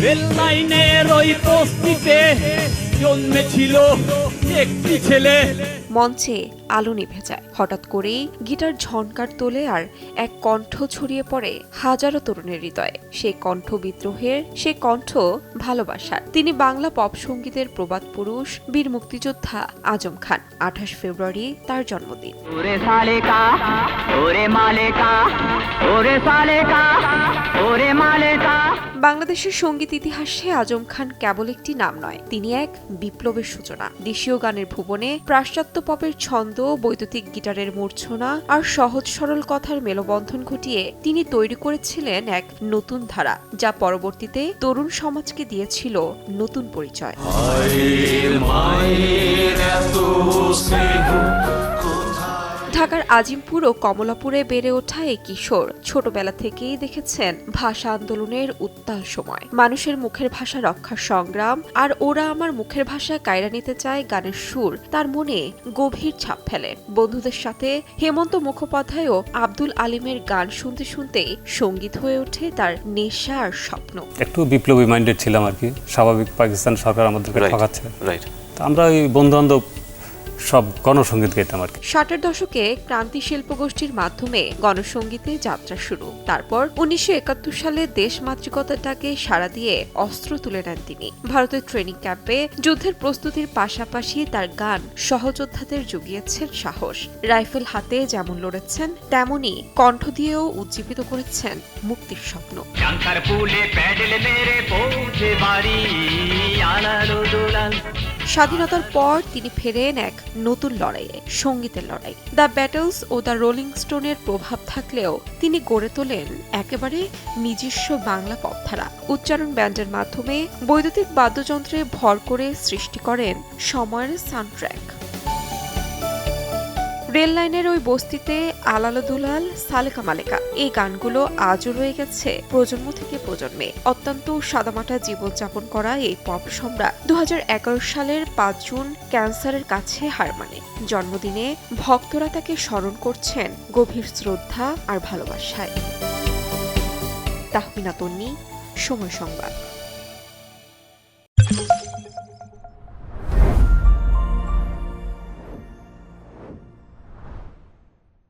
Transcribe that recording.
Rail লাইনের ওই বস্তিতে জন্মেছিল একটি ছেলে। মঞ্চে আলো নিভে যায়, হঠাৎ করেই গিটার ঝনকার তোলে আর এক কণ্ঠ ছড়িয়ে পড়ে হাজারো তরুণের হৃদয়ে। সেই কণ্ঠ বিদ্রোহের, সে কণ্ঠ ভালোবাসার। তিনি বাংলা পপ সঙ্গীতের প্রবাদ পুরুষ, বীর মুক্তিযোদ্ধা আজম খান। 28 ফেব্রুয়ারি তার জন্মদিন। বাংলাদেশের সঙ্গীত ইতিহাসে আজম খান কেবল একটি নাম নয়, তিনি এক বিপ্লবের সূচনা। দেশীয় গানের ভুবনে পাশ্চাত্য পপের ছন্দ, বৈদ্যুতিক গিটারের মূর্ছনা আর সহজ সরল কথার মেলবন্ধন ঘটিয়ে তিনি তৈরি করেছিলেন এক নতুন ধারা, যা পরবর্তীতে তরুণ সমাজকে দিয়েছিল নতুন পরিচয়। ঢাকার আজিমপুর ও কমলাপুরে বেড়ে ওঠা এই কিশোর ছোটবেলা থেকেই দেখেছেন ভাষা আন্দোলনের উত্তাল সময়, মানুষের মুখের ভাষা রক্ষার সংগ্রাম। আর ওরা আমার মুখের ভাষা কায়রা নিতে চায় গানের সুর তার মনে গভীর ছাপ ফেলে। বন্ধুদের সাথে হেমন্ত মুখোপাধ্যায় ও আব্দুল আলিমের গান শুনতে শুনতেই সঙ্গীত হয়ে ওঠে তার নেশা আর স্বপ্ন। একটু বিপ্লবী মাইন্ডেড ছিলাম আর কি। স্বাভাবিক পাকিস্তান সরকার আমাদেরকে ঠকাচ্ছে, আমরা ওই বন্ধু বান্ধব সব গণসঙ্গীত গাইতাম আর কি। 60-এর দশকে ক্রান্তি শিল্পগোষ্ঠীর মাধ্যমে গণসঙ্গীতে যাত্রা শুরু। তারপর 1971 সালে দেশমাতৃকতাটাকে সাড়া দিয়ে অস্ত্র তুলে নেন তিনি। ভারতের ট্রেনিং ক্যাম্পে যুদ্ধের প্রস্তুতির পাশাপাশি তার গান সহযোদ্ধাদের জুগিয়েছেন সাহস। রাইফেল হাতে যেমন লড়েছেন, তেমনি কণ্ঠ দিয়েও উজ্জীবিত করেছেন মুক্তির স্বপ্ন। স্বাধীনতার পর তিনি ফেরেন এক নতুন লড়াইয়ে, সঙ্গীতের লড়াই। দ্য ব্যাটলস ও দ্য রোলিং স্টোনের প্রভাব থাকলেও তিনি গড়ে তোলেন একেবারে নিজস্ব বাংলা পপধারা। উচ্চারণ ব্যান্ডের মাধ্যমে বৈদ্যুতিক বাদ্যযন্ত্রে ভর করে সৃষ্টি করেন সময়ের সাউন্ডট্র্যাক। রেল লাইনের ওই বস্তিতে, আলালো দুলাল, সালেকা মালেকা, এই গানগুলো আজও রয়ে গেছে প্রজন্ম থেকে প্রজন্মে। অত্যন্ত সাদামাটা জীবনযাপন করা এই পপ সম্রাট 2011 সালের 5 জুন ক্যান্সারের কাছে হার মানে। জন্মদিনে ভক্তরা তাকে স্মরণ করছেন গভীর শ্রদ্ধা আর ভালোবাসায়। তাহমিনা তন্নি, সময় সংবাদ।